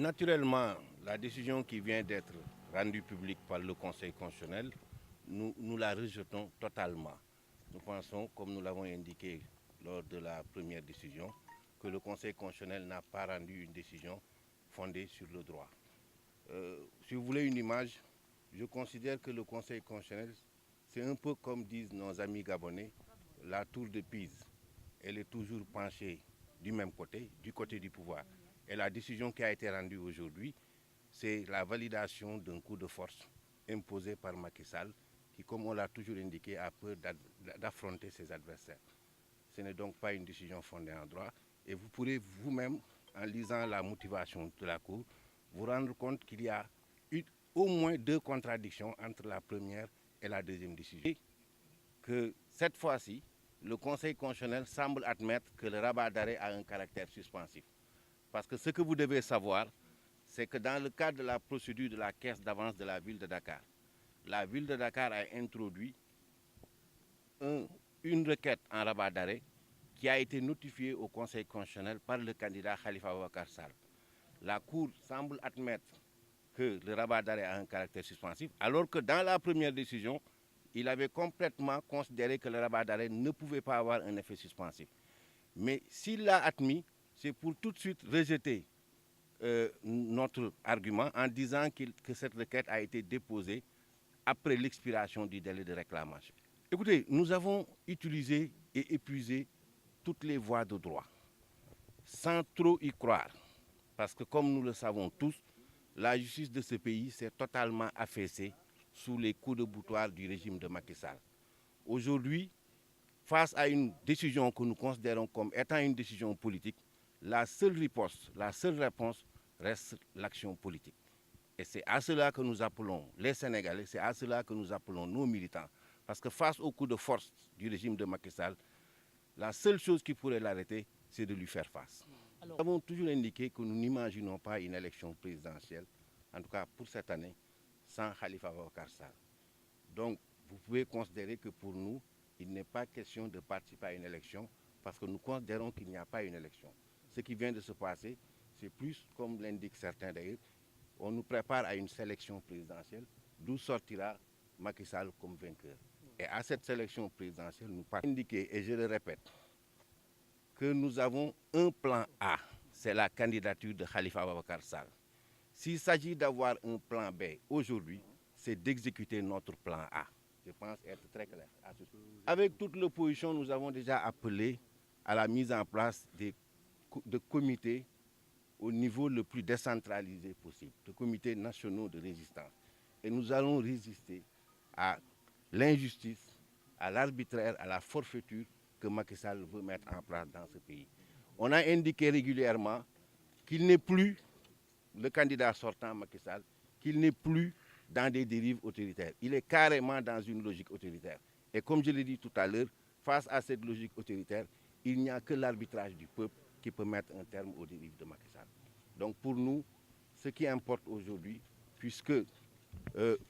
Naturellement, la décision qui vient d'être rendue publique par le Conseil constitutionnel, nous la rejetons totalement. Nous pensons, comme nous l'avons indiqué lors de la première décision, que le Conseil constitutionnel n'a pas rendu une décision fondée sur le droit. Si vous voulez une image, je considère que le Conseil constitutionnel, c'est un peu comme disent nos amis gabonais, la tour de Pise. Elle est toujours penchée du même côté, du côté du pouvoir. Et la décision qui a été rendue aujourd'hui, c'est la validation d'un coup de force imposé par Macky Sall, qui, comme on l'a toujours indiqué, a peur d'affronter ses adversaires. Ce n'est donc pas une décision fondée en droit. Et vous pourrez vous-même, en lisant la motivation de la Cour, vous rendre compte qu'il y a eu au moins 2 contradictions entre la première et la deuxième décision. Et que cette fois-ci, le Conseil constitutionnel semble admettre que le rabat d'arrêt a un caractère suspensif. Parce que ce que vous devez savoir, c'est que dans le cadre de la procédure de la caisse d'avance de la ville de Dakar, la ville de Dakar a introduit une requête en rabat d'arrêt qui a été notifiée au Conseil constitutionnel par le candidat Khalifa Ababacar Sall. La Cour semble admettre que le rabat d'arrêt a un caractère suspensif, alors que dans la première décision, il avait complètement considéré que le rabat d'arrêt ne pouvait pas avoir un effet suspensif. Mais s'il l'a admis, c'est pour tout de suite rejeter notre argument en disant que cette requête a été déposée après l'expiration du délai de réclamation. Écoutez, nous avons utilisé et épuisé toutes les voies de droit, sans trop y croire. Parce que comme nous le savons tous, la justice de ce pays s'est totalement affaissée sous les coups de boutoir du régime de Macky Sall. Aujourd'hui, face à une décision que nous considérons comme étant une décision politique, la seule riposte, la seule réponse reste l'action politique. Et c'est à cela que nous appelons les Sénégalais, c'est à cela que nous appelons nos militants. Parce que face au coup de force du régime de Macky Sall, la seule chose qui pourrait l'arrêter, c'est de lui faire face. Nous avons toujours indiqué que nous n'imaginons pas une élection présidentielle, en tout cas pour cette année, sans Khalifa Ababacar Sall. Donc, vous pouvez considérer que pour nous, il n'est pas question de participer à une élection, parce que nous considérons qu'il n'y a pas une élection. Ce qui vient de se passer, c'est plus, comme l'indiquent certains d'ailleurs, on nous prépare à une sélection présidentielle, d'où sortira Macky Sall comme vainqueur. Et à cette sélection présidentielle, nous partons indiquer, et je le répète, que nous avons un plan A, c'est la candidature de Khalifa Ababacar Sall. S'il s'agit d'avoir un plan B aujourd'hui, c'est d'exécuter notre plan A. Je pense être très clair. Avec toute l'opposition, nous avons déjà appelé à la mise en place de comités au niveau le plus décentralisé possible, de comités nationaux de résistance. Et nous allons résister à l'injustice, à l'arbitraire, à la forfaiture que Macky Sall veut mettre en place dans ce pays. On a indiqué régulièrement qu'il n'est plus, le candidat sortant Macky Sall, qu'il n'est plus dans des dérives autoritaires. Il est carrément dans une logique autoritaire. Et comme je l'ai dit tout à l'heure, face à cette logique autoritaire, il n'y a que l'arbitrage du peuple qui peut mettre un terme aux dérives de Macky Sall. Donc pour nous, ce qui importe aujourd'hui, puisque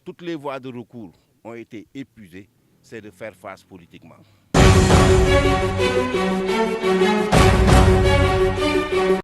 toutes les voies de recours ont été épuisées, c'est de faire face politiquement.